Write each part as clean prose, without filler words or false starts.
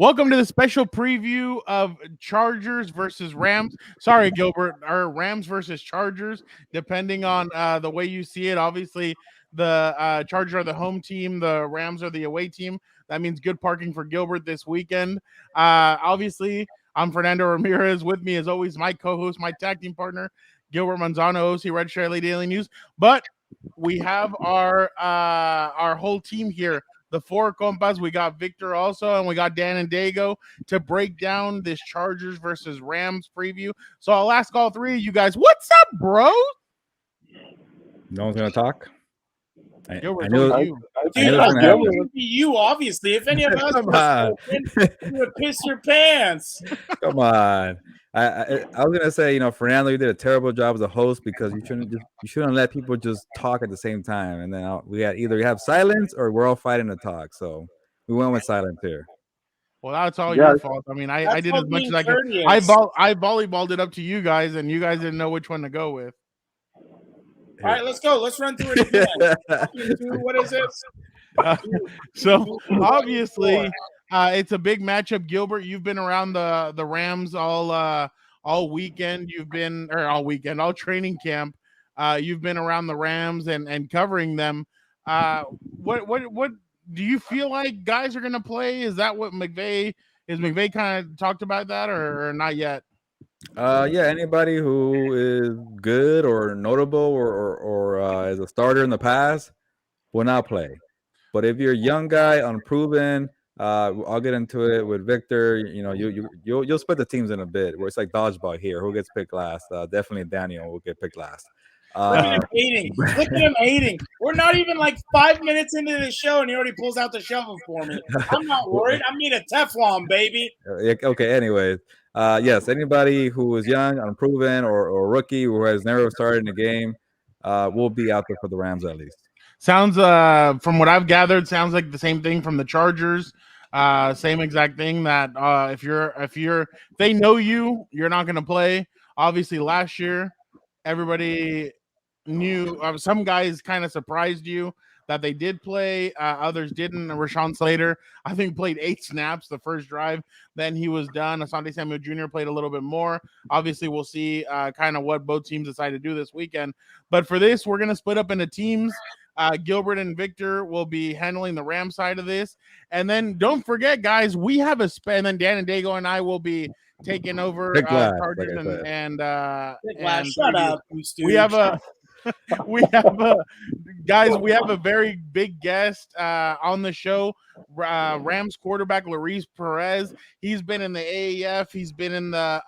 Welcome to the special preview of Chargers versus Rams. Sorry, Gilbert, or Rams versus Chargers, depending on the way you see it. Obviously, the Chargers are the home team, the Rams are the away team. That means good parking for Gilbert this weekend. Obviously, I'm Fernando Ramirez. With me, as always, my co-host, my tag team partner, Gilbert Manzano, OC Red Shirt Daily News. But we have our whole team here, the four compas. We got Victor also, and we got Dan and Dago to break down this Chargers versus Rams preview. So I'll ask all three of you guys, what's up, bro? No one's gonna talk. I knew you. Dude, it would be you, obviously. If any of us you would piss your pants. Come on. I was gonna say, Fernando, you did a terrible job as a host because you shouldn't let people just talk at the same time. And then we had either you have silence or we're all fighting to talk. So we went with silence here. Well, that's all your fault. I mean, I did as much as I could. I volleyballed it up to you guys, and you guys didn't know which one to go with. All right, let's go. Let's run through it again. What is this? So obviously, it's a big matchup. Gilbert, you've been around the Rams all weekend. You've been all training camp. You've been around the Rams and covering them. What do you feel like guys are going to play? Is that what McVay kind of talked about that or not yet? Yeah, anybody who is good or notable or is a starter in the past will not play. But if you're a young guy, unproven, I'll get into it with Victor. You'll split the teams in a bit where it's like dodgeball here. Who gets picked last? Definitely Daniel will get picked last. Look at him hating. Look at him hating. We're not even like 5 minutes into the show, and he already pulls out the shovel for me. I'm not worried. I mean a Teflon, baby. Okay, anyways. Yes, anybody who is young, unproven, or rookie who has never started in the game will be out there for the Rams at least. Sounds, from what I've gathered, sounds like the same thing from the Chargers. Same exact thing that if they know you're not going to play. Obviously, last year, everybody knew. Some guys kind of surprised you that they did play. Others didn't. Rashawn Slater, I think, played 8 snaps the first drive. Then he was done. Asante Samuel Jr. played a little bit more. Obviously, we'll see kind of what both teams decide to do this weekend. But for this, we're going to split up into teams. Gilbert and Victor will be handling the Ram side of this. And then don't forget, guys, we have and then Dan and Dago and I will be taking over Chargers and shut up. We have a we have a very big guest on the show. Rams quarterback Luis Perez. He's been in the AAF. He's been in the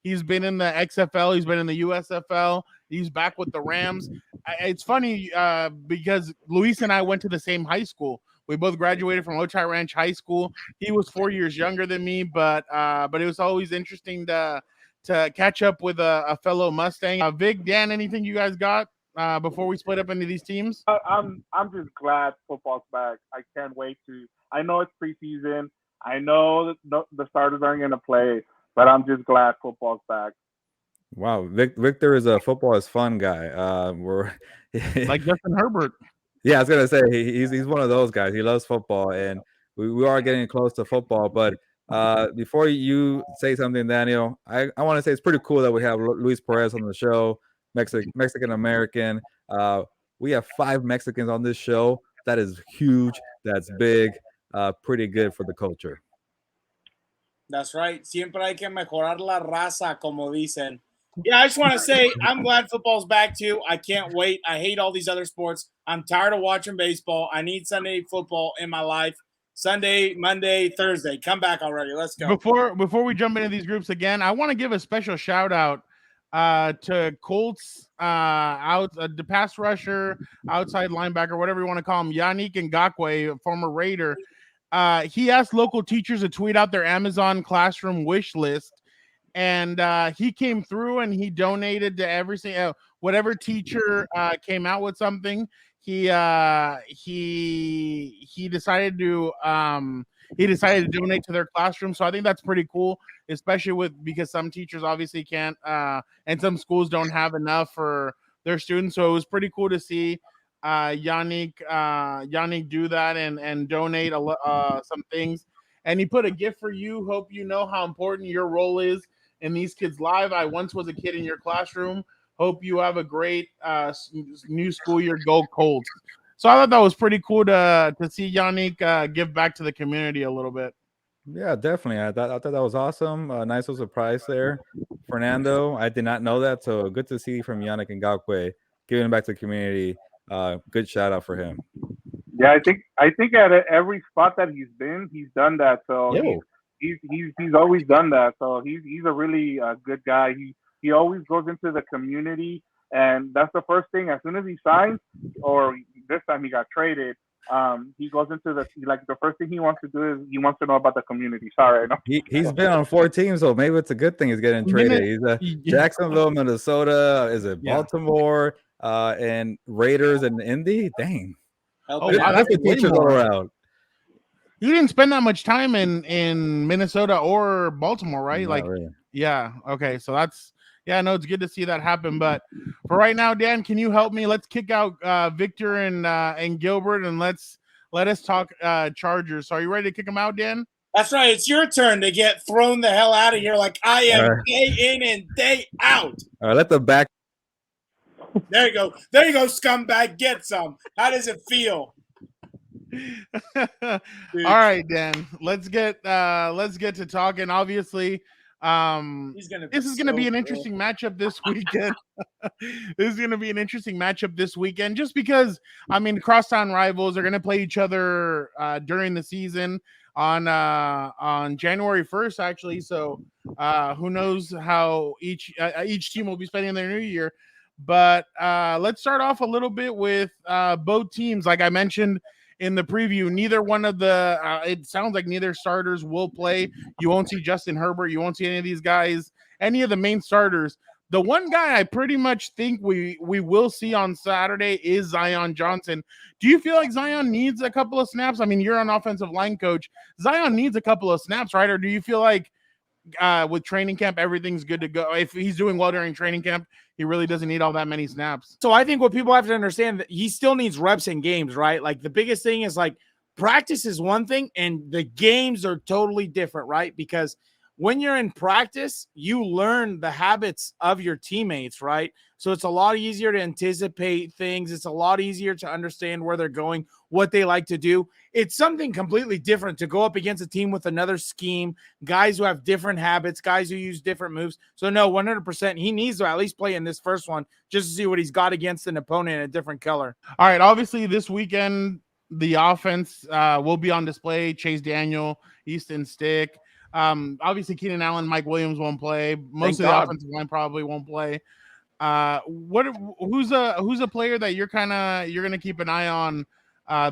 XFL. He's been in the USFL. He's back with the Rams. It's funny because Luis and I went to the same high school. We both graduated from Otay Ranch High School. He was 4 years younger than me, but it was always interesting to catch up with a fellow Mustang. Vic, Dan, anything you guys got before we split up into these teams? I'm just glad football's back. I can't wait to. I know it's preseason. I know the starters aren't going to play, but I'm just glad football's back. Wow, Victor is a football is fun guy. We're like Justin Herbert. Yeah, I was gonna say he's one of those guys. He loves football, and we are getting close to football. But before you say something, Daniel, I want to say it's pretty cool that we have Luis Perez on the show, Mexican American. We have 5 Mexicans on this show. That is huge. That's big. Pretty good for the culture. That's right. Siempre hay que mejorar la raza, como dicen. Yeah, I just want to say I'm glad football's back too. I can't wait. I hate all these other sports. I'm tired of watching baseball. I need Sunday football in my life. Sunday, Monday, Thursday. Come back already. Let's go. Before we jump into these groups again, I want to give a special shout out to Colts the pass rusher, outside linebacker, whatever you want to call him, Yannick Ngakoue, a former Raider. He asked local teachers to tweet out their Amazon classroom wish list. And he came through and he donated to every single whatever teacher came out with something. He decided to donate to their classroom. So I think that's pretty cool, especially because some teachers obviously can't and some schools don't have enough for their students. So it was pretty cool to see Yannick do that and donate some things. and he put a gift for you. Hope you know how important your role is in these kids' lives. I once was a kid in your classroom. Hope you have a great new school year. Go Colts. So I thought that was pretty cool to see Yannick give back to the community a little bit. Yeah, definitely. I thought that was awesome. Nice little surprise there, Fernando. I did not know that, so good to see from Yannick and Galque giving back to the community. Good shout out for him. Yeah, I think at every spot that he's been, he's done that. So he's always done that. So he's a really good guy. He always goes into the community, and that's the first thing. As soon as he signs, or this time he got traded, he goes into the first thing he wants to do is he wants to know about the community. Sorry, no. He's been on 4 teams, so maybe it's a good thing he's getting traded. He's Jacksonville, Minnesota. Is it Baltimore? And Raiders and Indy? Dang. Oh, wow, that's a teacher all around. You didn't spend that much time in Minnesota or Baltimore, right? Not really. Yeah. Okay. So that's, no, it's good to see that happen. But for right now, Dan, can you help me? Let's kick out Victor and Gilbert, and let us talk Chargers. So are you ready to kick them out, Dan? That's right. It's your turn to get thrown the hell out of here like I am day in and day out. All right, let the back. There you go. There you go, scumbag. Get some. How does it feel? All right, Dan. Let's get to talking. Obviously, this is gonna be an interesting matchup this weekend. This is gonna be an interesting matchup this weekend, just because crosstown rivals are gonna play each other during the season on January 1st, actually. So who knows how each team will be spending their new year. But let's start off a little bit with both teams. Like I mentioned in the preview, neither one of the it sounds like neither starters will play. You won't see Justin Herbert. You won't see any of these guys, any of the main starters. The one guy I pretty much think we will see on Saturday is Zion Johnson. Do you feel like Zion needs a couple of snaps? I mean, you're an offensive line coach. Zion needs a couple of snaps, right? Or do you feel like with training camp, everything's good to go? If he's doing well during training camp, he really doesn't need all that many snaps. So I think what people have to understand, that he still needs reps in games, right? Like the biggest thing is like practice is one thing and the games are totally different, right? Because when you're in practice, you learn the habits of your teammates, right? So it's a lot easier to anticipate things. It's a lot easier to understand where they're going, what they like to do. It's something completely different to go up against a team with another scheme, guys who have different habits, guys who use different moves. So no, 100%, he needs to at least play in this first one just to see what he's got against an opponent in a different color. All right, obviously this weekend, the offense will be on display. Chase Daniel, Easton Stick. Obviously Keenan Allen, Mike Williams won't play. Most of the offensive line probably won't play. Who's a player that you're gonna keep an eye on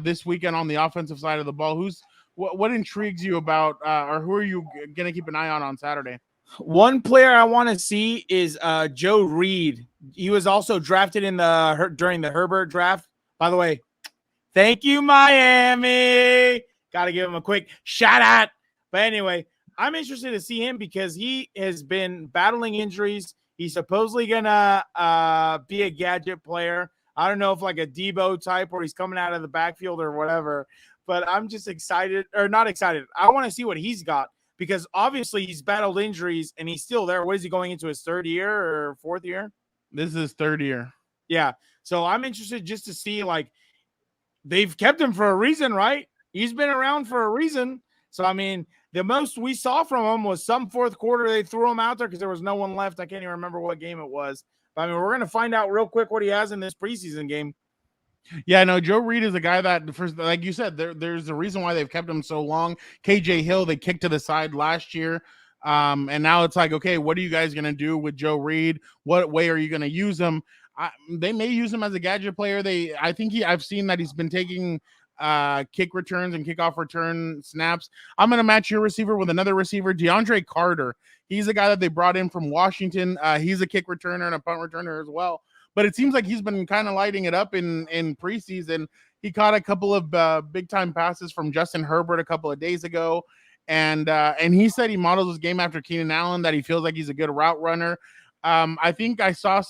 this weekend on the offensive side of the ball? What intrigues you about or who are you gonna keep an eye on Saturday? One player I want to see is Joe Reed. He was also drafted during the Herbert draft. By the way, thank you, Miami. Got to give him a quick shout out. But anyway, I'm interested to see him because he has been battling injuries. He's supposedly going to be a gadget player. I don't know if like a Debo type or he's coming out of the backfield or whatever, but I'm just excited or not excited. I want to see what he's got because obviously he's battled injuries and he's still there. What is he going into his third year or fourth year? This is his third year. Yeah. So I'm interested just to see, like, they've kept him for a reason, right? He's been around for a reason. So, I mean, the most we saw from him was some fourth quarter. They threw him out there because there was no one left. I can't even remember what game it was. But, I mean, we're going to find out real quick what he has in this preseason game. Yeah, no, Joe Reed is a guy that, first, like you said, there's a reason why they've kept him so long. KJ Hill, they kicked to the side last year. And now it's like, okay, what are you guys going to do with Joe Reed? What way are you going to use him? They may use him as a gadget player. I've seen that he's been taking kick returns and kickoff return snaps. I'm going to match your receiver with another receiver, DeAndre Carter. He's a guy that they brought in from Washington. He's a kick returner and a punt returner as well. But it seems like he's been kind of lighting it up in preseason. He caught a couple of big-time passes from Justin Herbert a couple of days ago. And he said he models his game after Keenan Allen, that he feels like he's a good route runner. I think I saw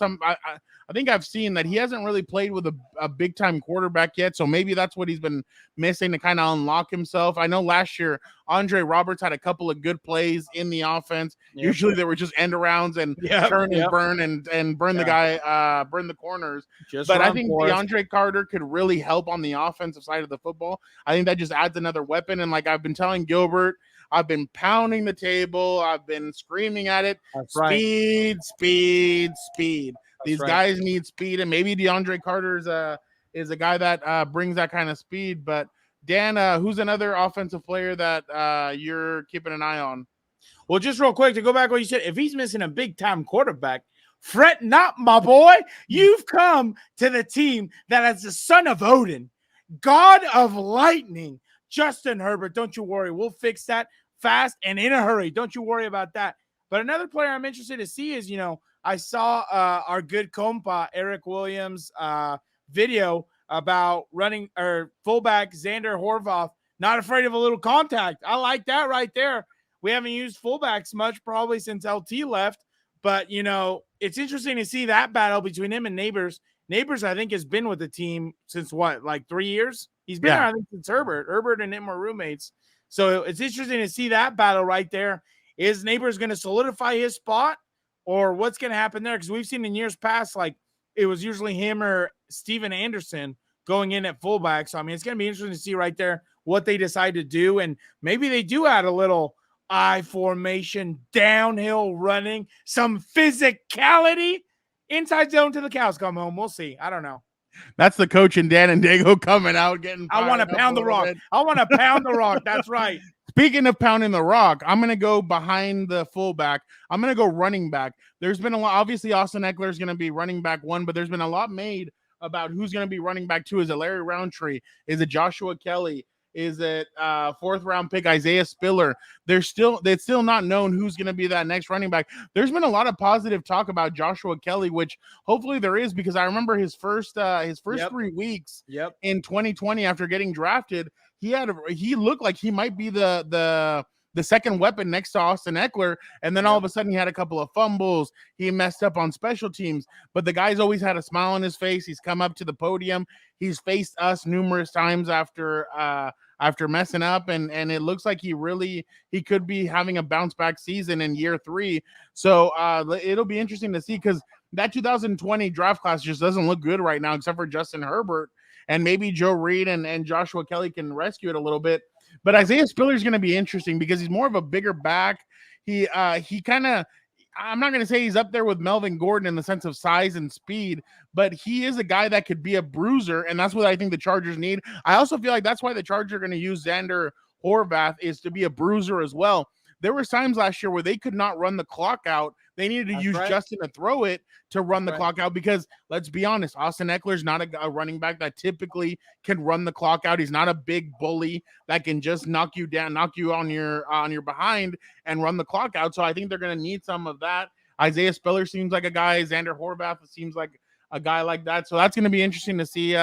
I think I've seen that he hasn't really played with a big time quarterback yet. So maybe that's what he's been missing to kind of unlock himself. I know last year Andre Roberts had a couple of good plays in the offense. Yep. Usually they were just end arounds and turn and burn and burn the guy, burn the corners. But I think DeAndre Carter could really help on the offensive side of the football. I think that just adds another weapon. And like I've been telling Gilbert, I've been pounding the table. I've been screaming at it. Speed. These guys need speed, and maybe DeAndre Carter is a guy that brings that kind of speed. But Dan, who's another offensive player that you're keeping an eye on? Well, just real quick to go back to what you said, if he's missing a big time quarterback, fret not, my boy. You've come to the team that has the son of Odin, God of lightning, Justin Herbert. Don't you worry, we'll fix that fast and in a hurry. Don't you worry about that. But another player I'm interested to see is, I saw our good compa Eric Williams video about running or fullback Xander Horvath, not afraid of a little contact. I like that right there. We haven't used fullbacks much probably since LT left, but it's interesting to see that battle between him and Neighbors. Neighbors, I think, has been with the team since like 3 years. He's been there, I think, since Herbert. Herbert and him are roommates. So it's interesting to see that battle right there. Is Neighbors going to solidify his spot, or what's going to happen there? Because we've seen in years past, like it was usually him or Steven Anderson going in at fullback. So, I mean, it's going to be interesting to see right there what they decide to do. And maybe they do add a little I formation, downhill running, some physicality, inside zone to the cows come home. We'll see. I don't know. That's the coach and Dan and Dago coming out getting. I want to pound the rock. I want to pound the rock. That's right. Speaking of pounding the rock, I'm going to go behind the fullback. I'm going to go running back. There's been a lot. Obviously, Austin Eckler is going to be running back 1, but there's been a lot made about who's going to be running back 2. Is it Larry Roundtree? Is it Joshua Kelly? Is it 4th round pick Isaiah Spiller? It's still not known who's going to be that next running back. There's been a lot of positive talk about Joshua Kelly, which hopefully there is, because I remember his first 3 weeks in 2020 after getting drafted, he looked like he might be the second weapon next to Austin Eckler, and then all of a sudden he had a couple of fumbles. He messed up on special teams, but the guy's always had a smile on his face. He's come up to the podium. He's faced us numerous times after messing up, and it looks like he could be having a bounce back season in year 3. So it'll be interesting to see, because that 2020 draft class just doesn't look good right now, except for Justin Herbert, and maybe Joe Reed and Joshua Kelly can rescue it a little bit. But Isaiah Spiller is going to be interesting because he's more of a bigger back. He kind of, I'm not going to say he's up there with Melvin Gordon in the sense of size and speed, but he is a guy that could be a bruiser, and that's what I think the Chargers need. I also feel like that's why the Chargers are going to use Xander Horvath, is to be a bruiser as well. There were times last year where they could not run the clock out. They needed to use Justin to throw it to run the clock out, because let's be honest, Austin Eckler's not a running back that typically can run the clock out. He's not a big bully that can just knock you down, knock you on your behind and run the clock out. So I think they're going to need some of that. Isaiah Spiller seems like a guy. Xander Horvath seems like a guy like that. So that's going to be interesting to see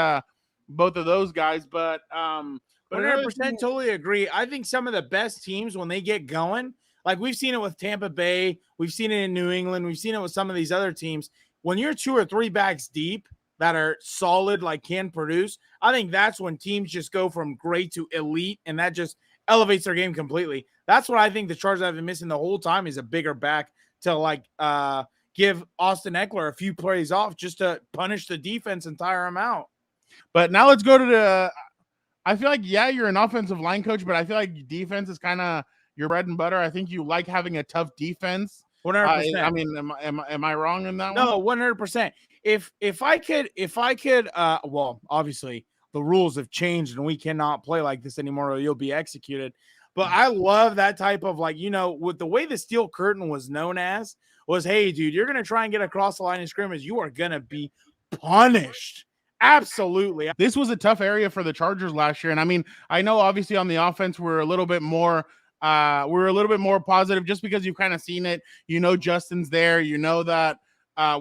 both of those guys. But 100% totally agree. I think some of the best teams, when they get going, like we've seen it with Tampa Bay, we've seen it in New England, we've seen it with some of these other teams. When you're 2 or 3 backs deep that are solid, like can produce, I think that's when teams just go from great to elite, and that just elevates their game completely. That's what I think the Chargers have been missing the whole time, is a bigger back to give Austin Eckler a few plays off just to punish the defense and tire him out. But now let's go to I feel like, you're an offensive line coach, but I feel like defense is kind of your bread and butter. I think you like having a tough defense. 100%. I mean, am I wrong in that one? No, 100%. If I could, well, obviously the rules have changed and we cannot play like this anymore, or you'll be executed. But I love that type of, like, with the way the steel curtain was known as was, hey, dude, you're going to try and get across the line of scrimmage, you are going to be punished. Absolutely. This was a tough area for the Chargers last year. And I mean, I know obviously on the offense, we're a little bit more positive just because you've kind of seen it. Justin's there. That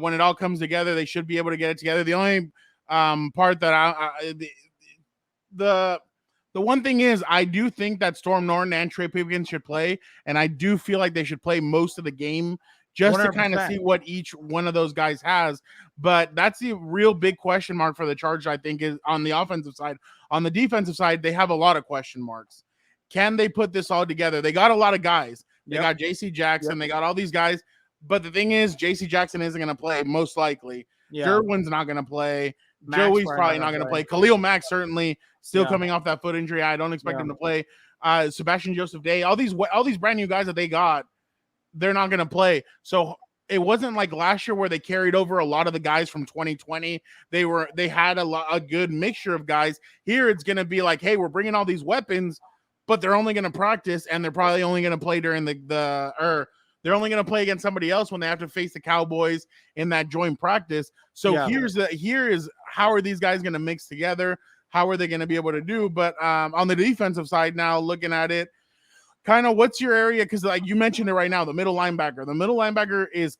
when it all comes together, they should be able to get it together. The only part that the one thing is, I do think that Storm Norton and Trey Pipkins should play, and I do feel like they should play most of the game just to kind of 100%. see what each one of those guys has. But that's the real big question mark for the Chargers, I think, is on the offensive side. On the defensive side, they have a lot of question marks. Can they put this all together? They got a lot of guys. They got J.C. Jackson. They got all these guys. But the thing is, J.C. Jackson isn't going to play, most likely. Derwin's not going to play. Joey's probably not going to play. Khalil Mack certainly still coming off that foot injury. I don't expect him to play. Sebastian Joseph Day, all these brand new guys that they got, they're not going to play. So it wasn't like last year where they carried over a lot of the guys from 2020. They had a good mixture of guys. Here it's going to be like, hey, we're bringing all these weapons, but they're only going to practice and they're probably only going to play during they're only going to play against somebody else when they have to face the Cowboys in that joint practice. So here is how are these guys going to mix together? How are they going to be able to do? But on the defensive side now, looking at it, kind of what's your area? Because like you mentioned it right now, the middle linebacker. The middle linebacker is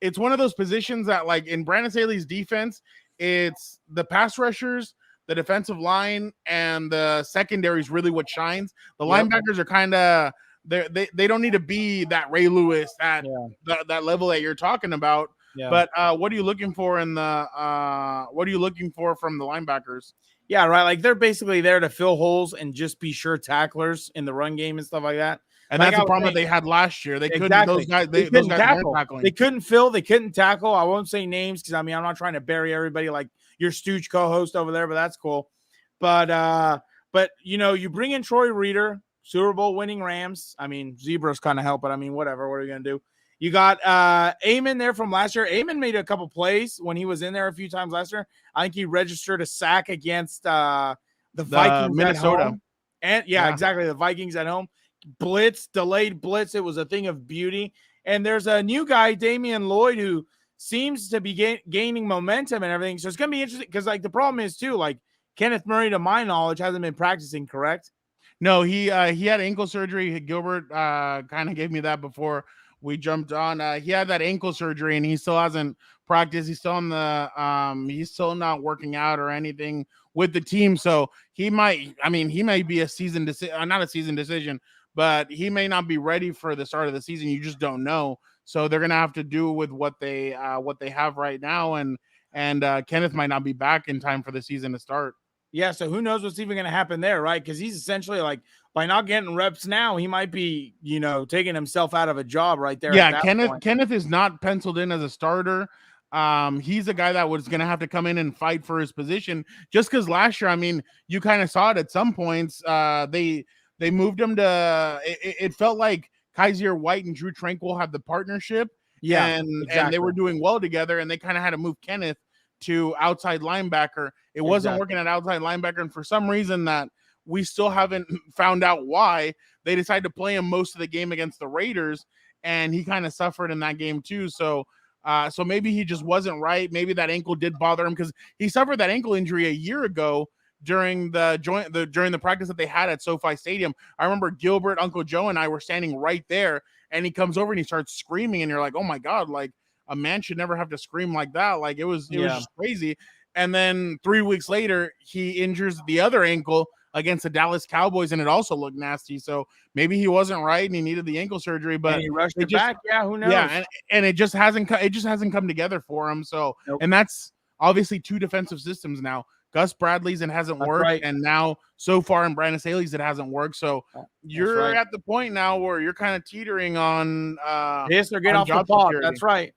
it's one of those positions that like in Brandon Staley's defense, it's the pass rushers, the defensive line, and the secondary is really what shines. The linebackers are kind of they don't need to be that Ray Lewis at that level that you're talking about. Yeah. But what are you looking for from the linebackers? Yeah, right. Like they're basically there to fill holes and just be sure tacklers in the run game and stuff like that. And like that's the problem that they had last year. They couldn't. Those guys weren't tackling. They couldn't fill. They couldn't tackle. I won't say names because I'm not trying to bury everybody like your Stooge co-host over there, but that's cool. But you bring in Troy Reader, Super Bowl winning Rams. I mean, Zebras kind of help, but I mean, whatever. What are you gonna do? You got Amon there from last year. Amon made a couple plays when he was in there a few times last year. I think he registered a sack against the Vikings, Minnesota. At home. And exactly, the Vikings at home. Delayed blitz. It was a thing of beauty. And there's a new guy, Damian Lloyd, who seems to be gaining momentum and everything. So it's gonna be interesting because like the problem is too, like Kenneth Murray, to my knowledge, hasn't been practicing. Correct? No, he had ankle surgery. Gilbert kind of gave me that before we jumped on. He had that ankle surgery and he still hasn't practiced. He's still on the he's still not working out or anything with the team. So he might be a season decision, not a season decision, but he may not be ready for the start of the season. You just don't know. So they're gonna have to do with what they have right now, and Kenneth might not be back in time for the season to start. Yeah, so who knows what's even going to happen there, right? Because he's essentially like, by not getting reps now, he might be, taking himself out of a job right there. Yeah, Kenneth is not penciled in as a starter. He's a guy that was going to have to come in and fight for his position. Just because last year, I mean, you kind of saw it at some points. They moved him to. It felt like Kaiser White and Drew Tranquil had the partnership. Yeah, and they were doing well together, and they kind of had to move Kenneth to outside linebacker. It wasn't working at outside linebacker, and for some reason that we still haven't found out why, they decided to play him most of the game against the Raiders, and he kind of suffered in that game too. So maybe he just wasn't right. Maybe that ankle did bother him because he suffered that ankle injury a year ago during the practice that they had at SoFi Stadium. I remember Gilbert, Uncle Joe, and I were standing right there, and he comes over and he starts screaming, and you're like, oh my God, like a man should never have to scream like that. Like it was just crazy. And then 3 weeks later, he injures the other ankle against the Dallas Cowboys, and it also looked nasty. So maybe he wasn't right and he needed the ankle surgery, but he rushed it back. Yeah, who knows? Yeah, and it just hasn't come together for him. So and that's obviously two defensive systems now. Gus Bradley's and hasn't worked, and now so far in Brandon Staley's it hasn't worked. So you're at the point now where you're kind of teetering on this or get off the pod. That's right.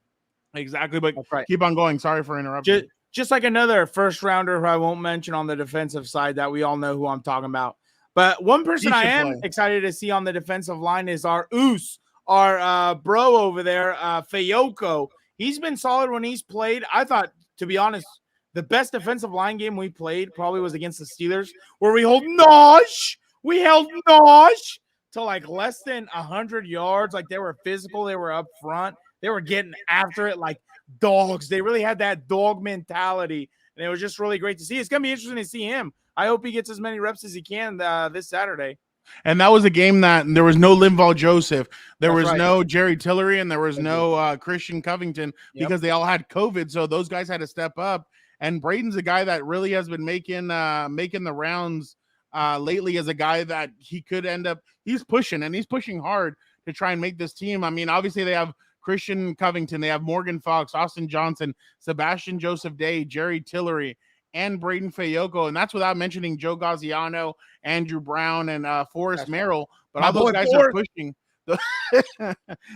Exactly, but keep on going. Sorry for interrupting. Just like another first rounder who I won't mention on the defensive side that we all know who I'm talking about. But one person I am excited to see on the defensive line is our bro over there, Fayoko. He's been solid when he's played. I thought, to be honest, the best defensive line game we played probably was against the Steelers, where we held Nosh. We held Nosh to like less than 100 yards. Like they were physical. They were up front. They were getting after it like dogs. They really had that dog mentality, and it was just really great to see. It's going to be interesting to see him. I hope he gets as many reps as he can this Saturday. And that was a game that there was no Linval Joseph. There was no Jerry Tillery, and there was no Christian Covington because they all had COVID. So those guys had to step up. And Braden's a guy that really has been making the rounds lately as a guy that he could end up. He's pushing hard to try and make this team. I mean, obviously they have Christian Covington. They have Morgan Fox, Austin Johnson, Sebastian Joseph Day, Jerry Tillery, and Braden Fayoko. And that's without mentioning Joe Gaziano, Andrew Brown, and Forrest Merrill. But all those guys are pushing.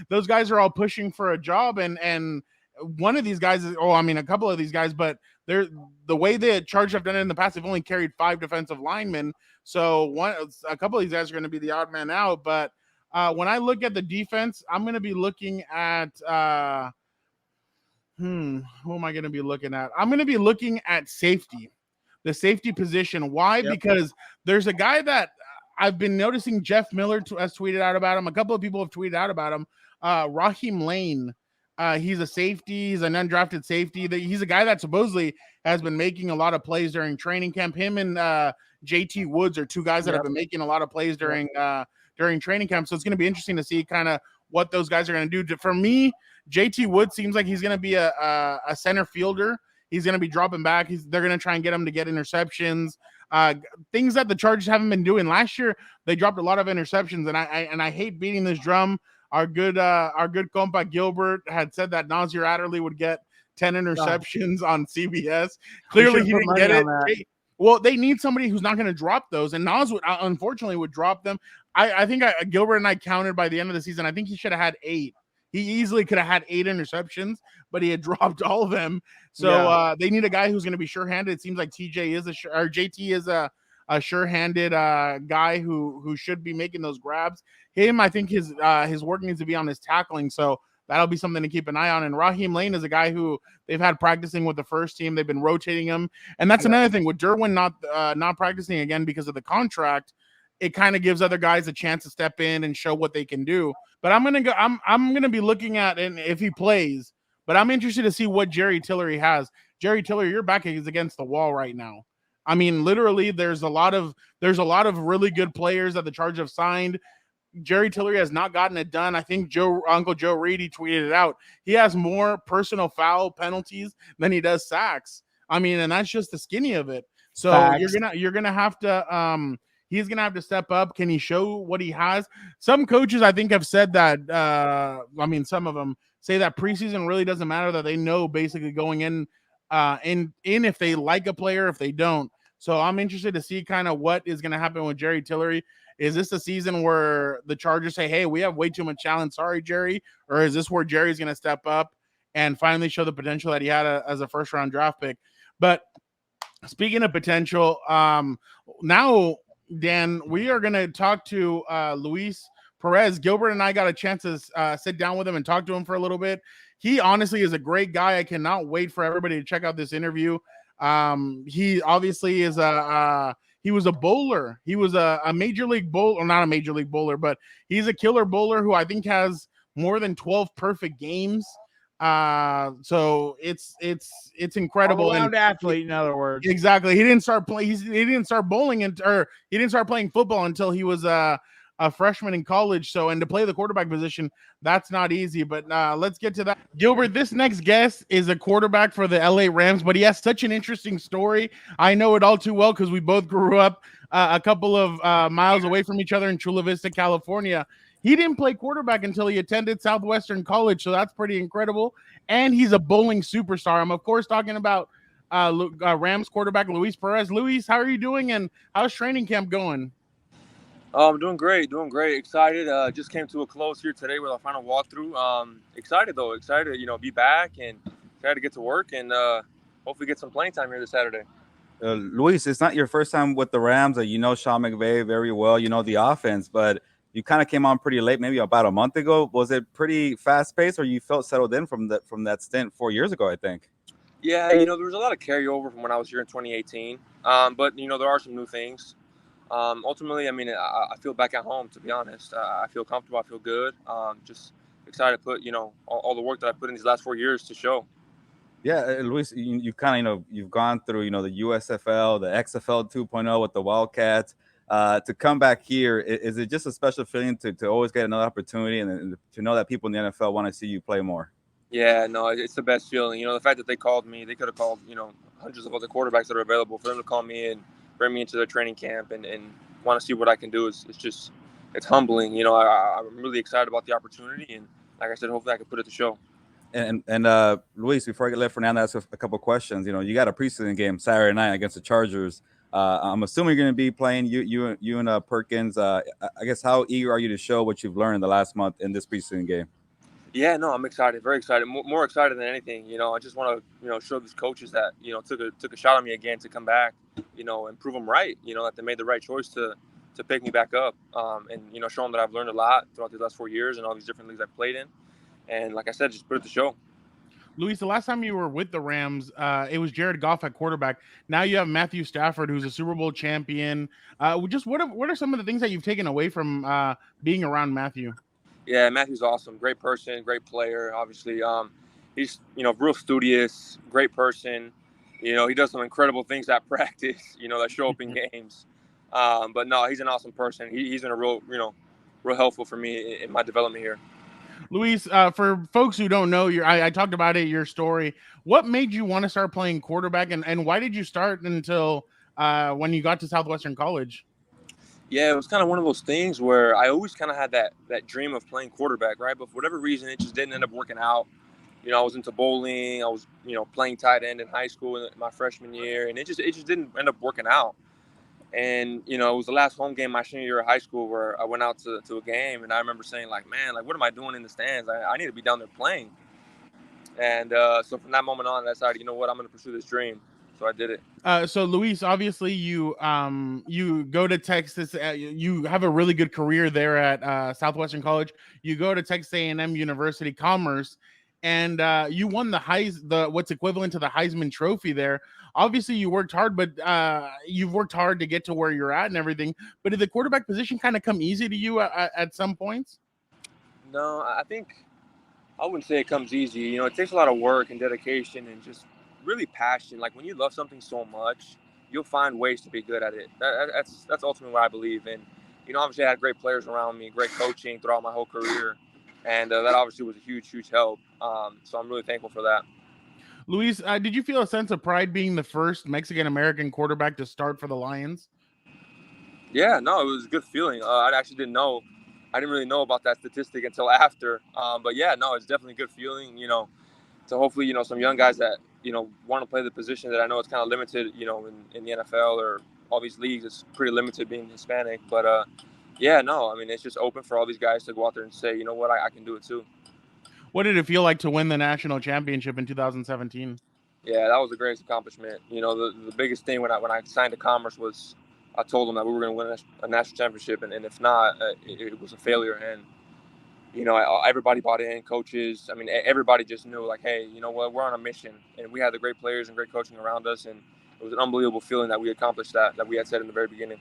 Those guys are all pushing for a job, and one of these guys is, a couple of these guys, but they're the way the Chargers have done it in the past. They've only carried 5 defensive linemen, so a couple of these guys are going to be the odd man out. But when I look at the defense, I'm going to be looking at who am I going to be looking at? I'm going to be looking at safety, the safety position. Why? Yep. Because there's a guy that I've been noticing. Jeff Miller has tweeted out about him. A couple of people have tweeted out about him. Raheem Lane. He's a safety. He's an undrafted safety. He's a guy that supposedly has been making a lot of plays during training camp. Him and JT Woods are 2 guys that have been making a lot of plays during training camp. So it's going to be interesting to see kind of what those guys are going to do. For me, JT Woods seems like he's going to be a center fielder. He's going to be dropping back. They're going to try and get him to get interceptions. Things that the Chargers haven't been doing. Last year, they dropped a lot of interceptions, and I hate beating this drum. Our good compa Gilbert had said that Nasir Adderley would get 10 interceptions on CBS. Clearly, he didn't get it. Well, they need somebody who's not going to drop those, and Nas unfortunately would drop them. I think Gilbert and I counted by the end of the season. I think he should have had 8. He easily could have had 8 interceptions, but he had dropped all of them. So they need a guy who's going to be sure-handed. It seems like JT is a sure-handed guy who should be making those grabs. I think his work needs to be on his tackling. So that'll be something to keep an eye on. And Raheem Lane is a guy who they've had practicing with the first team. They've been rotating him. And that's another thing with Derwin not practicing again because of the contract. It kind of gives other guys a chance to step in and show what they can do. But I'm gonna be looking at, and if he plays, but I'm interested to see what Jerry Tillery has. Jerry Tillery, your back is against the wall right now. I mean, literally, there's a lot of really good players that the Chargers have signed. Jerry Tillery has not gotten it done. I think Uncle Joe Reedy tweeted it out. He has more personal foul penalties than he does sacks. I mean, and that's just the skinny of it. So Facts. you're gonna have to he's gonna have to step up. Can he show what he has? Some coaches I think have said that. Some of them say that preseason really doesn't matter. That they know basically going in if they like a player, if they don't. So I'm interested to see kind of what is going to happen with Jerry Tillery. Is this a season where the Chargers say, hey, we have way too much talent, sorry, Jerry? Or is this where Jerry's going to step up and finally show the potential that he had as a first-round draft pick? But speaking of potential, now, Dan, we are going to talk to Luis Perez. Gilbert and I got a chance to sit down with him and talk to him for a little bit. He honestly is a great guy. I cannot wait for everybody to check out this interview. He obviously is he was a bowler. He was a major league bowler, or not a major league bowler, but he's a killer bowler who I think has more than 12 perfect games. So it's incredible. All-around athlete, in other words. Exactly. He didn't start bowling he didn't start playing football until he was a freshman in college. So, and to play the quarterback position, that's not easy, but let's get to that. Gilbert, this next guest is a quarterback for the LA Rams, but he has such an interesting story. I know it all too well because we both grew up a couple of miles away from each other in Chula Vista, California. He didn't play quarterback until he attended Southwestern College, so that's pretty incredible. And he's a bowling superstar. I'm, of course, talking about Rams quarterback Luis Perez. Luis, how are you doing, and how's training camp going? I'm doing great. Excited. Just came to a close here today with our final walkthrough. Excited to, be back and excited to get to work and hopefully get some playing time here this Saturday. Luis, it's not your first time with the Rams. You know Sean McVay very well. You know the offense, but you kind of came on pretty late, maybe about a month ago. Was it pretty fast-paced, or you felt settled in from that stint 4 years ago, I think? Yeah, there was a lot of carryover from when I was here in 2018. But, there are some new things. Ultimately, I feel back at home, to be honest. I feel comfortable. I feel good. Just excited to put, all the work that I put in these last 4 years to show. Yeah, Luis, you kind of, you've gone through, the USFL, the XFL 2.0 with the Wildcats. To come back here, is it just a special feeling to always get another opportunity and to know that people in the NFL want to see you play more? Yeah, no, it's the best feeling. The fact that they called me, they could have called, hundreds of other quarterbacks that are available. For them to call me and bring me into their training camp and want to see what I can do it's humbling. I'm really excited about the opportunity, and like I said, hopefully I can put it to show. And Luis, before I let Fernando ask a couple questions, you got a preseason game Saturday night against the Chargers. I'm assuming you're going to be playing you and Perkins. I guess how eager are you to show what you've learned the last month in this preseason game? Yeah, no, I'm excited, very excited, more excited than anything. I just want to show these coaches that took a shot on me again to come back, and prove them right. That they made the right choice to pick me back up, and show them that I've learned a lot throughout these last 4 years and all these different leagues I've played in. And like I said, just put it to show. Luis, the last time you were with the Rams, it was Jared Goff at quarterback. Now you have Matthew Stafford, who's a Super Bowl champion. Just what are some of the things that you've taken away from being around Matthew? Yeah, Matthew's awesome. Great person, great player. Obviously, he's real studious, great person. He does some incredible things at practice. That show up in games. But no, he's an awesome person. He's been a real helpful for me in my development here. Luis, for folks who don't know, I talked about it, your story. What made you want to start playing quarterback, and why did you start until when you got to Southwestern College? Yeah, it was kind of one of those things where I always kind of had that dream of playing quarterback, right? But for whatever reason, it just didn't end up working out. I was into bowling. I was, playing tight end in high school in my freshman year, and it just didn't end up working out. And, it was the last home game my senior year of high school where I went out to a game, and I remember saying, like, man, like, what am I doing in the stands? I need to be down there playing. And so from that moment on, I decided, you know what, I'm going to pursue this dream. So I did it. So Luis, obviously you go to Texas. You have a really good career there at Southwestern College. You go to Texas A&M University Commerce, and you won the what's equivalent to the Heisman Trophy there. Obviously, you worked hard, but you've worked hard to get to where you're at and everything. But did the quarterback position kind of come easy to you at some points? No, I think I wouldn't say it comes easy. It takes a lot of work and dedication and just really passion. Like when you love something so much, you'll find ways to be good at it. That's ultimately what I believe in. Obviously I had great players around me, great coaching throughout my whole career, and that obviously was a huge help. So I'm really thankful for that. Luis, did you feel a sense of pride being the first Mexican-American quarterback to start for the Lions? Yeah, no, it was a good feeling. I actually didn't know. I didn't really know about that statistic until after. But yeah, no, it's definitely a good feeling, to hopefully, some young guys that, want to play the position that I know it's kind of limited, in the NFL or all these leagues. It's pretty limited being Hispanic. But yeah, no, I mean, it's just open for all these guys to go out there and say, you know what, I can do it too. What did it feel like to win the national championship in 2017? Yeah, that was the greatest accomplishment. The biggest thing when I signed to Commerce was I told them that we were going to win a national championship, and if not, it was a failure. And everybody bought in, coaches. I mean, everybody just knew, like, hey, you know what, we're on a mission, and we had the great players and great coaching around us, and it was an unbelievable feeling that we accomplished that we had said in the very beginning.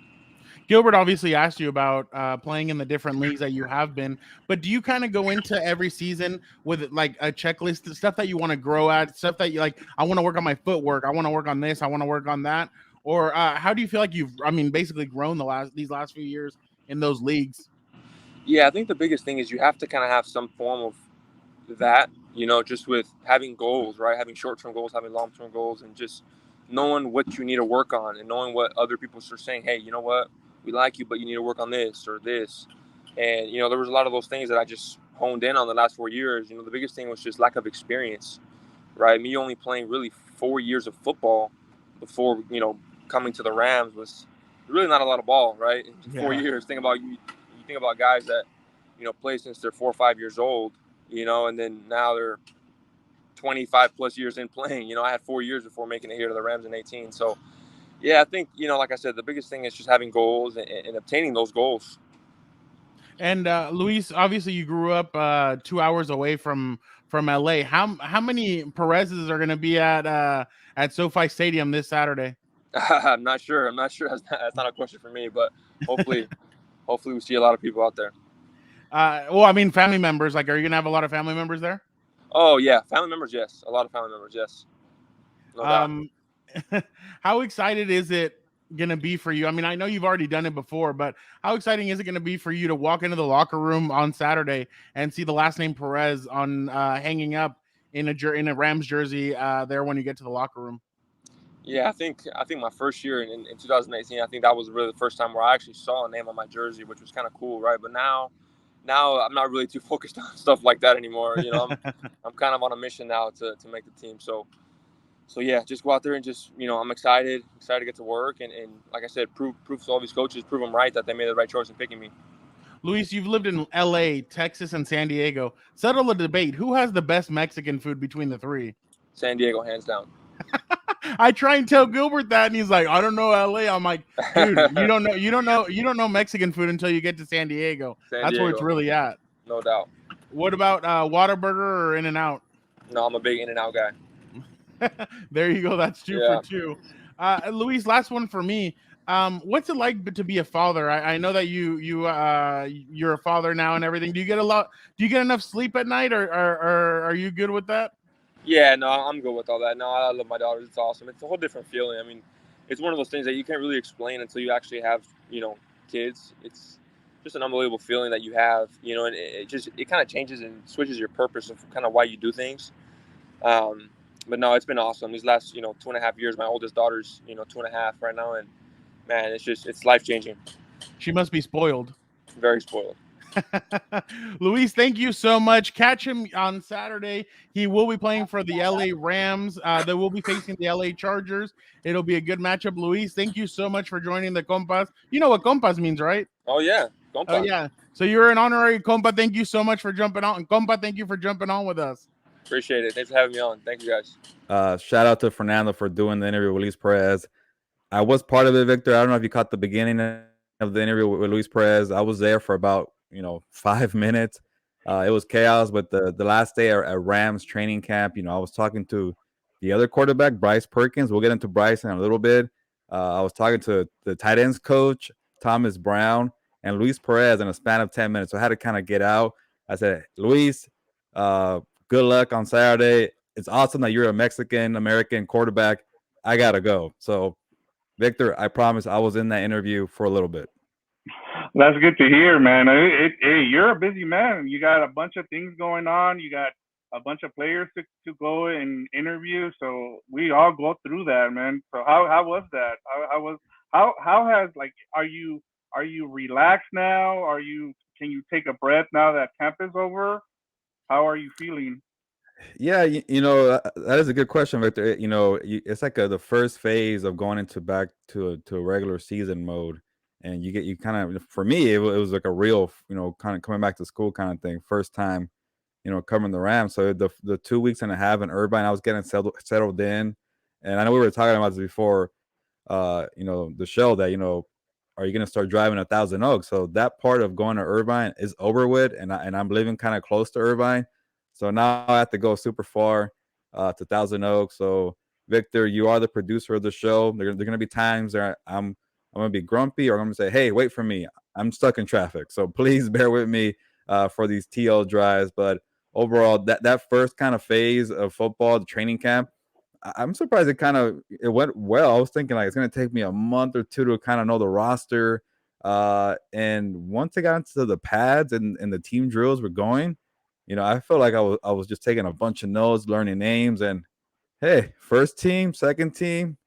Gilbert obviously asked you about playing in the different leagues that you have been, but do you kind of go into every season with like a checklist of stuff that you want to grow at, stuff that you like, I want to work on my footwork, I want to work on this, I want to work on that? Or how do you feel like you've, basically grown these last few years in those leagues? Yeah, I think the biggest thing is you have to kind of have some form of that, just with having goals, right? Having short-term goals, having long-term goals, and just knowing what you need to work on and knowing what other people are saying. Hey, you know what? We like you, but you need to work on this or this. And, there was a lot of those things that I just honed in on the last 4 years. The biggest thing was just lack of experience, right? Me only playing really 4 years of football before, coming to the Rams was really not a lot of ball, right? In 4 years. Think about you think about guys that, play since they're 4 or 5 years old, and then now they're 25 plus years in playing. I had 4 years before making it here to the Rams in 18. So, yeah, I think, like I said, the biggest thing is just having goals and obtaining those goals. And Luis, obviously you grew up 2 hours away from LA. How many Perez's are going to be at SoFi Stadium this Saturday? I'm not sure. That's not a question for me, but hopefully we see a lot of people out there. Family members. Like, are you going to have a lot of family members there? Oh, yeah. Family members, yes. A lot of family members, yes. No doubt. How excited is it going to be for you? I mean, I know you've already done it before, but how exciting is it going to be for you to walk into the locker room on Saturday and see the last name Perez on hanging up in a Rams jersey there when you get to the locker room? Yeah, I think my first year in 2018, I think that was really the first time where I actually saw a name on my jersey, which was kind of cool, right? But now, now I'm not really too focused on stuff like that anymore. You know, I'm kind of on a mission now to make the team. So yeah, just go out there and just, you know, I'm excited to get to work and like I said, prove to all these coaches, prove them right that they made the right choice in picking me. Luis, you've lived in LA, Texas, and San Diego. Settle a debate. Who has the best Mexican food between the three? San Diego, hands down. I try and tell Gilbert that, and he's like, I don't know LA. I'm like, dude, you don't know Mexican food until you get to San Diego. That's where it's really at. No doubt. What about Whataburger or In-N-Out? No, I'm a big In-N-Out guy. There you go. That's 2 for 2. Luis, last one for me. What's it like to be a father? I know that you're a father now and everything. Do you get enough sleep at night, or are you good with that? Yeah, no, I'm good with all that. No, I love my daughters. It's awesome. It's a whole different feeling. I mean, it's one of those things that you can't really explain until you actually have, you know, kids. It's just an unbelievable feeling that you have, you know, and it kind of changes and switches your purpose of kind of why you do things. But no, it's been awesome. These last, you know, 2.5 years, my oldest daughter's, you know, 2.5 right now. And man, it's life-changing. She must be spoiled. Very spoiled. Luis, thank you so much. Catch him on Saturday. He will be playing for the LA Rams. They will be facing the LA Chargers. It'll be a good matchup. Luis, thank you so much for joining the Compas. You know what Compas means, right? Oh, yeah. Compas. Oh, yeah. So you're an honorary Compa. Thank you so much for jumping on. And Compa, thank you for jumping on with us. Appreciate it. Thanks for having me on. Thank you, guys. Shout out to Fernando for doing the interview with Luis Perez. I was part of it, Victor. I don't know if you caught the beginning of the interview with Luis Perez. I was there for about 5 minutes. It was chaos, but the last day at Rams training camp, I was talking to the other quarterback, Bryce Perkins. We'll get into Bryce in a little bit. I was talking to the tight ends coach, Thomas Brown, and Luis Perez in a span of 10 minutes. So I had to kind of get out. I said, Luis, good luck on Saturday. It's awesome that you're a Mexican-American quarterback. I got to go. So, Victor, I promise I was in that interview for a little bit. That's good to hear, man. Hey, you're a busy man. You got a bunch of things going on. You got a bunch of players to go and interview. So we all go through that, man. So how was that? How has, like, are you relaxed now? Can you take a breath now that camp is over? How are you feeling? Yeah, that is a good question, Victor. It's like the first phase of going back to a regular season mode. And you kind of, for me, it was like a real, kind of coming back to school kind of thing. First time, covering the Rams. So the 2.5 weeks in Irvine, I was getting settled in. And I know we were talking about this before, the show that, are you going to start driving 1,000 Oaks? So that part of going to Irvine is over with. And I'm living kind of close to Irvine. So now I have to go super far to 1,000 Oaks. So Victor, you are the producer of the show. There are going to be times that I'm going to be grumpy, or I'm going to say, hey, wait for me. I'm stuck in traffic. So please bear with me for these TL drives. But overall, that first kind of phase of football, the training camp, I'm surprised it went well. I was thinking like it's going to take me a month or two to kind of know the roster. And once I got into the pads and the team drills were going, I felt like I was just taking a bunch of notes, learning names, and hey, first team, second team,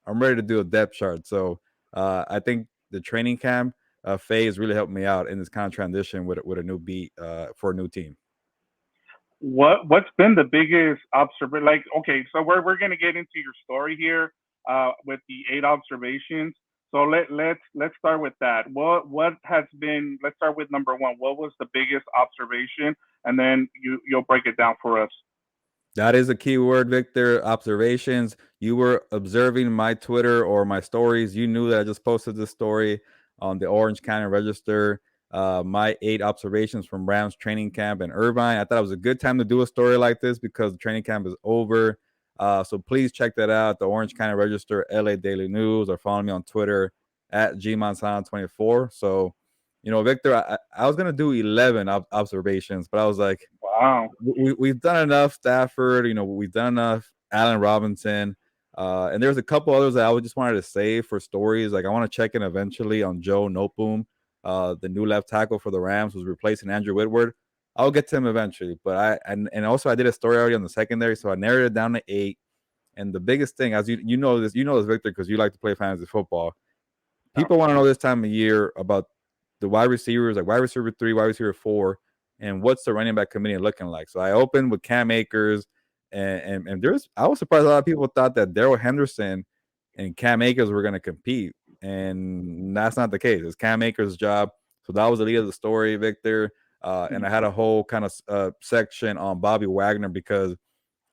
I'm ready to do a depth chart. So I think the training camp phase really helped me out in this kind of transition with a new beat for a new team. What's been the biggest observation? Like, okay, so we're gonna get into your story here with the 8 observations. So let's start with that. What has been? Let's start with number 1. What was the biggest observation, and then you'll break it down for us. That is a key word, Victor. Observations. You were observing my Twitter or my stories. You knew that I just posted this story on the Orange County Register. My 8 observations from Rams training camp in Irvine. I thought it was a good time to do a story like this because the training camp is over. So please check that out. The Orange County Register, LA Daily News, or follow me on Twitter at GMonsanto24. So, Victor, I was going to do 11 observations, but I was like, wow, we've done enough Stafford, we've done enough Allen Robinson. And there's a couple others that I just wanted to save for stories. Like I want to check in eventually on Joe Noteboom, the new left tackle for the Rams, was replacing Andrew Whitworth. I'll get to him eventually. But also I did a story already on the secondary, so I narrowed it down to 8. And the biggest thing, as you know this, Victor, because you like to play fantasy football. People want to know this time of year about the wide receivers, like wide receiver 3, wide receiver 4, and what's the running back committee looking like. So I opened with Cam Akers, and I was surprised a lot of people thought that Darrell Henderson and Cam Akers were going to compete, and that's not the case. It's Cam Akers' job. So that was the lead of the story, Victor. And I had a whole kind of section on Bobby Wagner because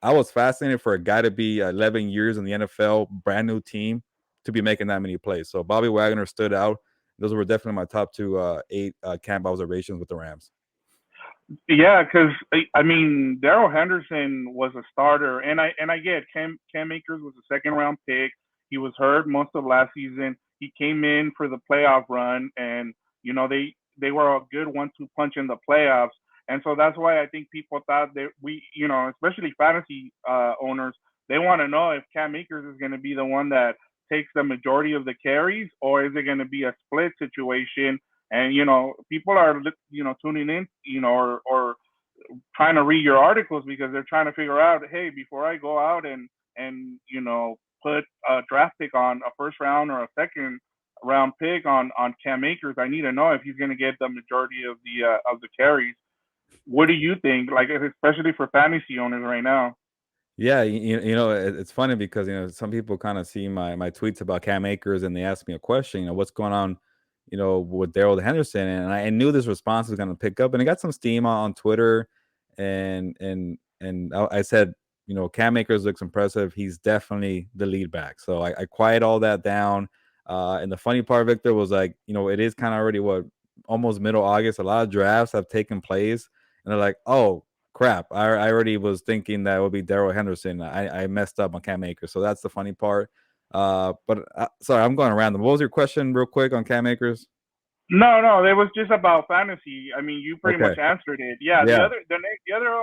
I was fascinated for a guy to be 11 years in the NFL, brand new team, to be making that many plays. So Bobby Wagner stood out. Those were definitely my top 8 camp observations with the Rams. Yeah, because I mean, Darrell Henderson was a starter, and I get Cam Akers was a second round pick. He was hurt most of last season. He came in for the playoff run, and they were a good 1-2 punch in the playoffs, and so that's why I think people thought that especially fantasy owners, they want to know if Cam Akers is going to be the one that takes the majority of the carries, or is it going to be a split situation? And people are tuning in, or trying to read your articles because they're trying to figure out, hey, before I go out and put a draft pick on a first round or a second round pick on Cam Akers, I need to know if he's going to get the majority of the carries. What do you think? Like, especially for fantasy owners right now. Yeah, it's funny because some people kind of see my tweets about Cam Akers and they ask me a question, what's going on, with Darrell Henderson, and I knew this response was going to pick up, and it got some steam on Twitter, and I said, Cam Akers looks impressive. He's definitely the lead back. So I quiet all that down. And the funny part, Victor, was like, it is kind of already almost middle August. A lot of drafts have taken place, and they're like, oh crap, I already was thinking that it would be Darrell Henderson. I messed up on Cam Akers. So that's the funny part. But sorry, I'm going random. What was your question real quick on Cam Akers? No, it was just about fantasy. I mean, you pretty much answered it. Yeah. The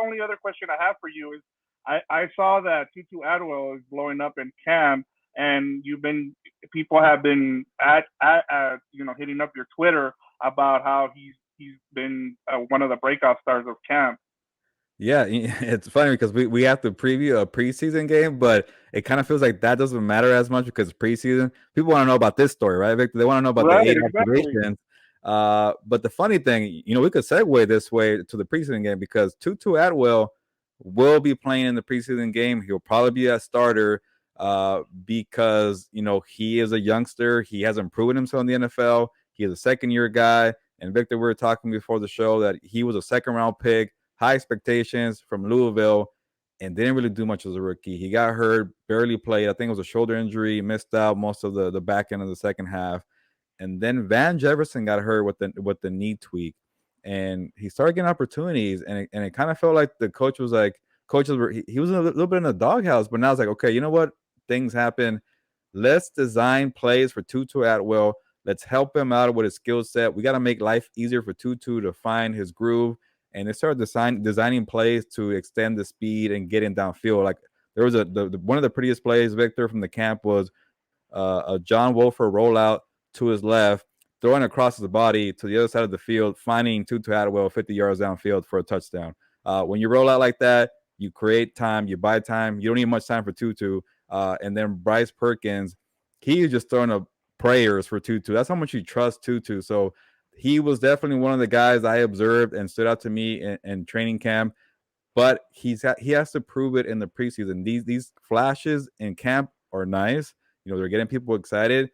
only other question I have for you is, I saw that Tutu Atwell is blowing up in camp, and people have been hitting up your Twitter about how he's been one of the breakout stars of camp. Yeah, it's funny because we have to preview a preseason game, but it kind of feels like that doesn't matter as much because preseason, people want to know about this story, right, Victor? They want to know about the 8 observations. But the funny thing, we could segue this way to the preseason game because Tutu Atwell will be playing in the preseason game. He'll probably be a starter because, he is a youngster. He hasn't proven himself in the NFL. He is a second-year guy. And Victor, we were talking before the show that he was a second-round pick. High expectations from Louisville, and didn't really do much as a rookie. He got hurt, barely played. I think it was a shoulder injury, missed out most of the back end of the second half. And then Van Jefferson got hurt with the knee tweak, and he started getting opportunities. And it kind of felt like the coach was like, he was a little bit in the doghouse, but now it's like, okay, you know what? Things happen. Let's design plays for Tutu Atwell. Let's help him out with his skill set. We got to make life easier for Tutu to find his groove. And they started designing plays to extend the speed and get him downfield. Like there was one of the prettiest plays, Victor, from the camp was a John Wolfer rollout to his left, throwing across his body to the other side of the field, finding Tutu Atwell 50 yards downfield for a touchdown. When you roll out like that, you create time, you buy time. You don't need much time for Tutu. And then Bryce Perkins, he's just throwing up prayers for Tutu. That's how much you trust Tutu. So he was definitely one of the guys I observed and stood out to me in training camp, but he has to prove it in the preseason. These flashes in camp are nice. They're getting people excited,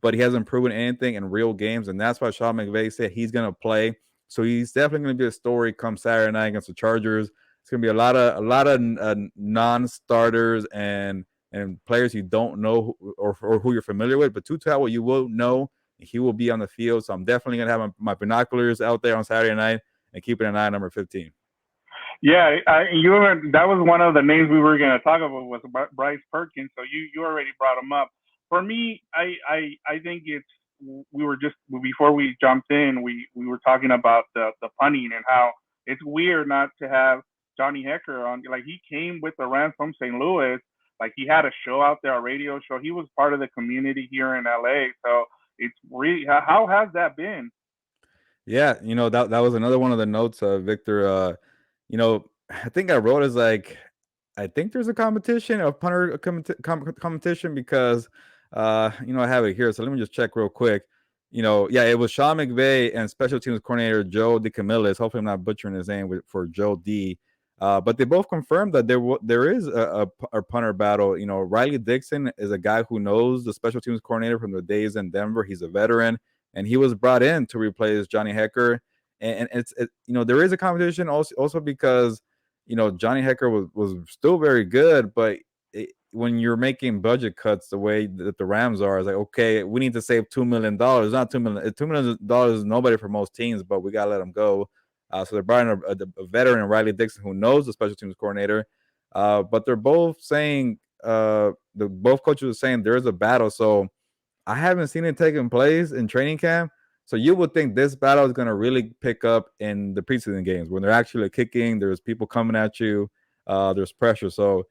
but he hasn't proven anything in real games, and that's why Sean McVay said he's going to play. So he's definitely going to be a story come Saturday night against the Chargers. It's going to be a lot of non-starters and players you don't know or who you're familiar with, but Tutu Atwell you will know. He will be on the field, so I'm definitely going to have my binoculars out there on Saturday night and keeping an eye on number 15. Yeah, that was one of the names we were going to talk about was Bryce Perkins, so you already brought him up. For me, I think we were just, before we jumped in, we were talking about the punting and how it's weird not to have Johnny Hekker on. Like, he came with the Rams from St. Louis. Like, he had a show out there, a radio show. He was part of the community here in LA, so it's really, how has that been? Yeah, that was another one of the notes, Victor. I think I wrote is like, I think there's a competition, a punter competition because, I have it here. So let me just check real quick. it was Sean McVay and special teams coordinator Joe DeCamillis. Hopefully, I'm not butchering his name for Joe D. But they both confirmed that there is a punter battle. Riley Dixon is a guy who knows the special teams coordinator from the days in Denver. He's a veteran, and he was brought in to replace Johnny Hecker. And there is a competition also because Johnny Hecker was still very good, but when you're making budget cuts the way that the Rams are, it's like, okay, we need to save $2 million. Not $2 million. $2 million is nobody for most teams, but we gotta let them go. So they're bringing a veteran, Riley Dixon, who knows the special teams coordinator. But they're both saying, both coaches are saying there is a battle. So I haven't seen it taking place in training camp. So you would think this battle is going to really pick up in the preseason games when they're actually kicking. There's people coming at you. There's pressure. So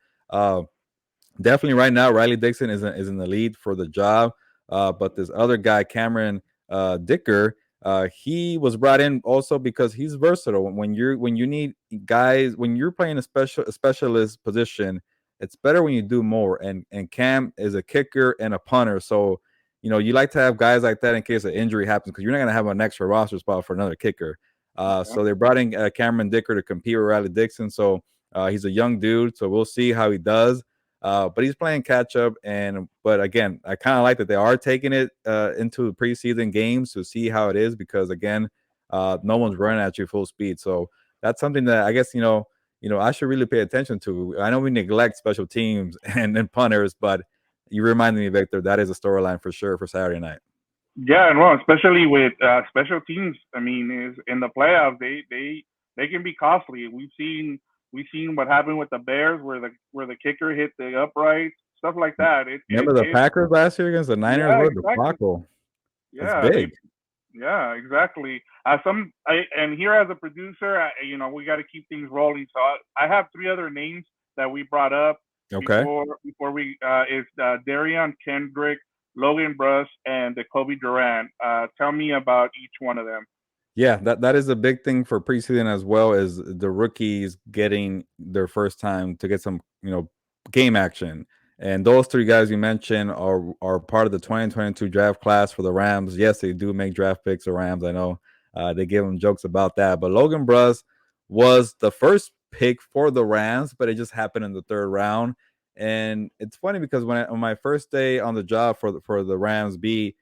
definitely right now, Riley Dixon is in the lead for the job. But this other guy, Cameron Dicker, he was brought in also because he's versatile. When you need guys, when you're playing a specialist position, it's better when you do more. And Cam is a kicker and a punter, so you like to have guys like that in case an injury happens because you're not going to have an extra roster spot for another kicker. So they brought in Cameron Dicker to compete with Riley Dixon. So he's a young dude, so we'll see how he does. But he's playing catch up, but again, I kind of like that they are taking it into preseason games to see how it is because again, no one's running at you full speed. So that's something that I guess I should really pay attention to. I know we neglect special teams and punters, but you reminded me, Victor, that is a storyline for sure for Saturday night. Yeah, and well, especially with special teams. I mean, is in the playoffs, they can be costly. We've seen what happened with the Bears, where the kicker hit the uprights, stuff like that. Remember the Packers last year against the Niners? Yeah, what exactly. a debacle. Yeah, that's big. Yeah, exactly. And here as a producer, we got to keep things rolling. So I have 3 other names that we brought up. Okay. Before we is Darion Kendrick, Logan Bruss, and Jacoby Durant. Tell me about each one of them. Yeah, that is a big thing for preseason as well as the rookies getting their first time to get some game action. And those 3 guys you mentioned are part of the 2022 draft class for the Rams. Yes, they do make draft picks, the Rams. I know they give them jokes about that. But Logan Bruss was the first pick for the Rams, but it just happened in the 3rd round. And it's funny because on my first day on the job for the Rams B,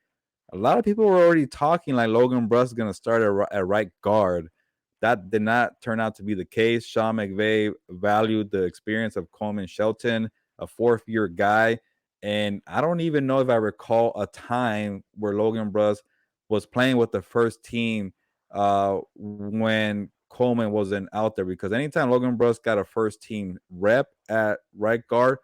a lot of people were already talking like Logan Bruss is going to start at right guard. That did not turn out to be the case. Sean McVay valued the experience of Coleman Shelton, a 4th-year guy. And I don't even know if I recall a time where Logan Bruss was playing with the first team when Coleman wasn't out there. Because anytime Logan Bruss got a first-team rep at right guard,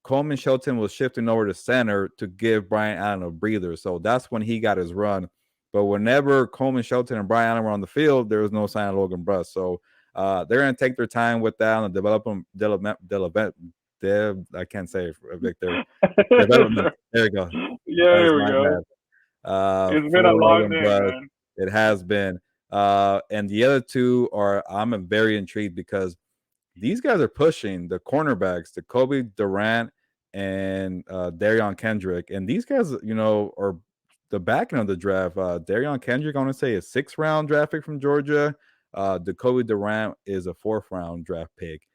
Coleman Shelton was shifting over to center to give Brian Allen a breather. So that's when he got his run. But whenever Coleman Shelton and Brian Allen were on the field, there was no sign of Logan Bruss. So they're going to take their time with that and I can't say it, Victor. Development. There we go. Yeah, there we go. It's been a long day, man. It has been. And the other 2 I'm very intrigued because these guys are pushing the cornerbacks, Jacoby Durant and Darion Kendrick. And these guys, are the backing of the draft. Darion Kendrick, I want to say, a 6th-round draft pick from Georgia. Jacoby Durant is a 4th-round draft pick.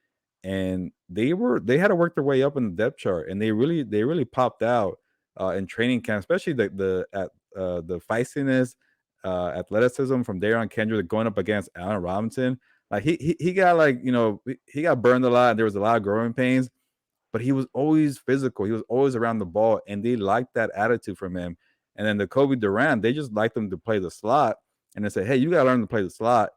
And they had to work their way up in the depth chart, and they really popped out in training camp, especially the feistiness, athleticism from Darion Kendrick going up against Allen Robinson. Like he got he got burned a lot, and there was a lot of growing pains, but he was always physical. He was always around the ball, and they liked that attitude from him. And then the Jacoby Durant, they just liked him to play the slot, and they said, "Hey, you got to learn to play the slot."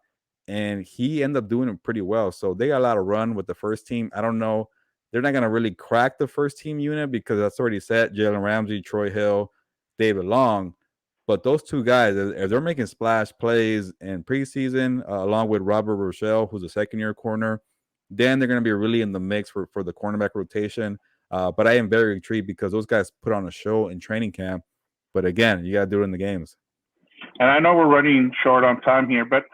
And he ended up doing it pretty well. So they got a lot of run with the first team. I don't know. They're not going to really crack the first team unit because that's already set. Jalen Ramsey, Troy Hill, David Long. But those 2 guys, if they're making splash plays in preseason, along with Robert Rochelle, who's a 2nd-year corner, then they're going to be really in the mix for the cornerback rotation. But I am very intrigued because those guys put on a show in training camp. But again, you got to do it in the games. And I know we're running short on time here, but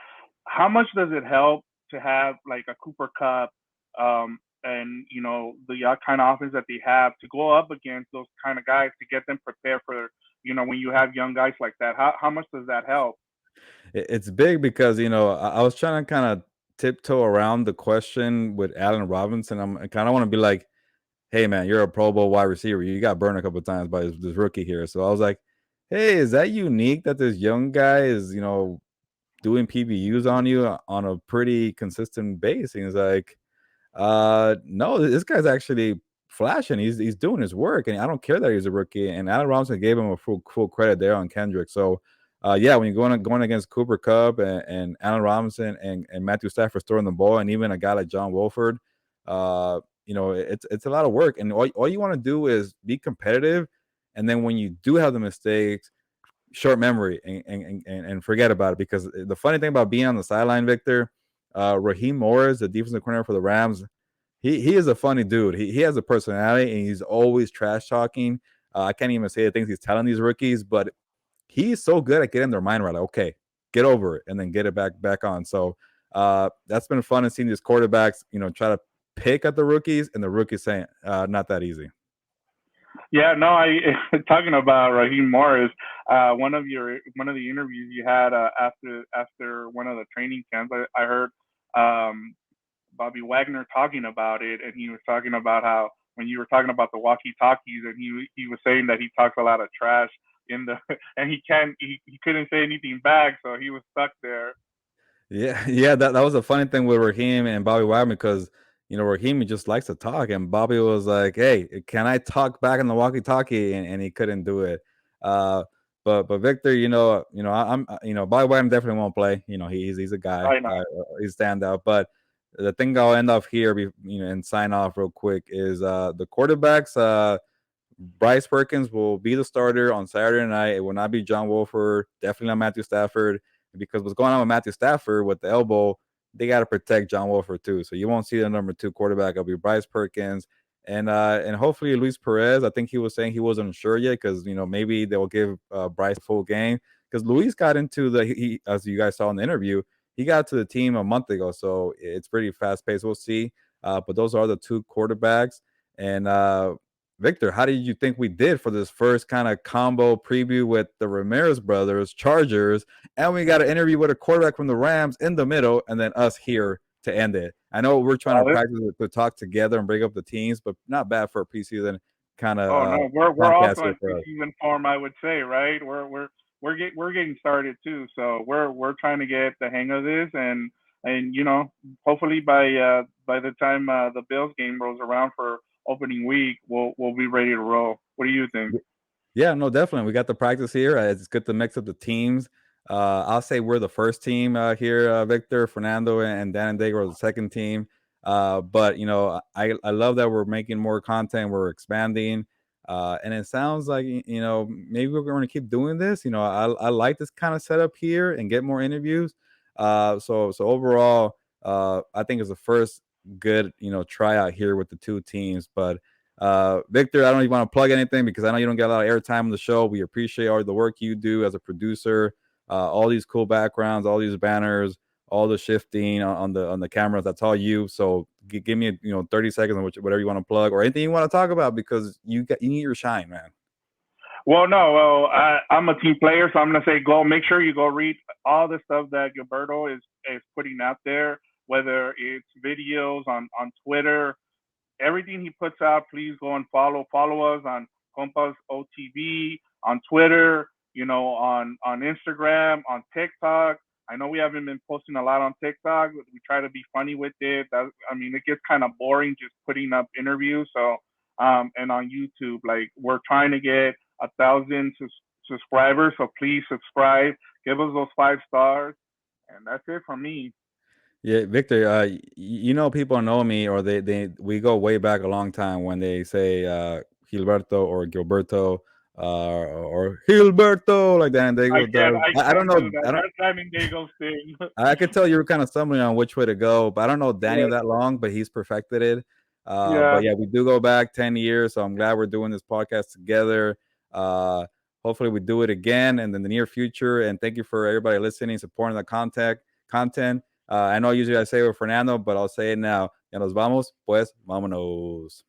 how much does it help to have like a Cooper Kupp and the kind of offense that they have to go up against those kind of guys to get them prepared when you have young guys like that? How much does that help? It's big because I was trying to kind of tiptoe around the question with Allen Robinson. I kind of want to be like, hey man, you're a Pro Bowl wide receiver. You got burned a couple of times by this rookie here. So I was like, hey, is that unique that this young guy is doing PBUs on you on a pretty consistent base? And he's like, no, this guy's actually flashing. He's doing his work, and I don't care that he's a rookie. And Allen Robinson gave him a full credit there on Kendrick. So yeah, when you're going against Cooper Kupp and Allen Robinson and Matthew Stafford throwing the ball, and even a guy like John Wolford, it's a lot of work. And all you want to do is be competitive, and then when you do have the mistakes, short memory and forget about it. Because the funny thing about being on the sideline, Victor, Raheem Morris, the defensive coordinator for the Rams, he is a funny dude. He has a personality, and he's always trash talking. I can't even say the things he's telling these rookies, but he's so good at getting their mind right. Like, okay, get over it, and then get it back on. So that's been fun and seeing these quarterbacks, try to pick at the rookies, and the rookies saying, not that easy. Yeah, no, talking about Raheem Morris, one of the interviews you had after one of the training camps, I heard Bobby Wagner talking about it, and he was talking about how when you were talking about the walkie-talkies, and he was saying that he talks a lot of trash and he couldn't say anything back, so he was stuck there. Yeah, that was a funny thing with Raheem and Bobby Wagner, because Raheem just likes to talk, and Bobby was like, "Hey, can I talk back in the walkie-talkie?" And he couldn't do it. But Victor, I'm Bobby Wagner definitely won't play. He's a guy, he's standout. But the thing I'll end off here, and sign off real quick is the quarterbacks. Bryce Perkins will be the starter on Saturday night. It will not be John Wolford, definitely not Matthew Stafford, because what's going on with Matthew Stafford with the elbow, they got to protect John Wolford too. So you won't see the number 2 quarterback. It'll be Bryce Perkins and hopefully Luis Perez. I think he was saying he wasn't sure yet, because maybe they'll give Bryce a full game, because Luis got into as you guys saw in the interview, he got to the team a month ago, so it's pretty fast paced. We'll see. But those are the 2 quarterbacks. And Victor, how did you think we did for this first kind of combo preview with the Ramirez brothers, Chargers, and we got an interview with a quarterback from the Rams in the middle, and then us here to end it? I know we're trying to practice to talk together and break up the teams, but not bad for a preseason kind of. Oh no, we're also in preseason form, I would say, right? We're getting started too, so we're trying to get the hang of this, and hopefully by the time the Bills game rolls around for opening week, we'll be ready to roll. What do you think? Yeah, no, definitely. We got the practice here. It's good to mix up the teams. I'll say we're the first team here, Victor, Fernando, and Dan and Diego are the second team. But I love that we're making more content. We're expanding, and it sounds like maybe we're going to keep doing this. I like this kind of setup here and get more interviews. So overall, I think it's the first good tryout here with the 2 teams. But Victor, I don't even want to plug anything, because I know you don't get a lot of airtime on the show. We appreciate all the work you do as a producer, all these cool backgrounds, all these banners, all the shifting on the cameras. That's all you. So give me 30 seconds on whatever you want to plug or anything you want to talk about, because you need your shine, man. Well, I'm a team player, so I'm gonna say make sure you go read all the stuff that Gilberto is putting out there, whether it's videos on Twitter, everything he puts out. Please go and follow us on Compas OTV, on Twitter, on Instagram, on TikTok. I know we haven't been posting a lot on TikTok. We try to be funny with it. It gets kind of boring just putting up interviews. So, and on YouTube, like, we're trying to get 1,000 subscribers. So please subscribe, give us those 5 stars, and that's it from me. Yeah, Victor, people know me, or we go way back a long time when they say Gilberto or Gilberto or Gilberto, like that. And they go, I don't know. I could tell you were kind of stumbling on which way to go, but I don't know Daniel that long, but he's perfected it. But yeah, we do go back 10 years, so I'm glad we're doing this podcast together. Hopefully we do it again and in the near future. And thank you for everybody listening, supporting the content. I know usually I say it with Fernando, but I'll say it now. Ya nos vamos, pues vámonos.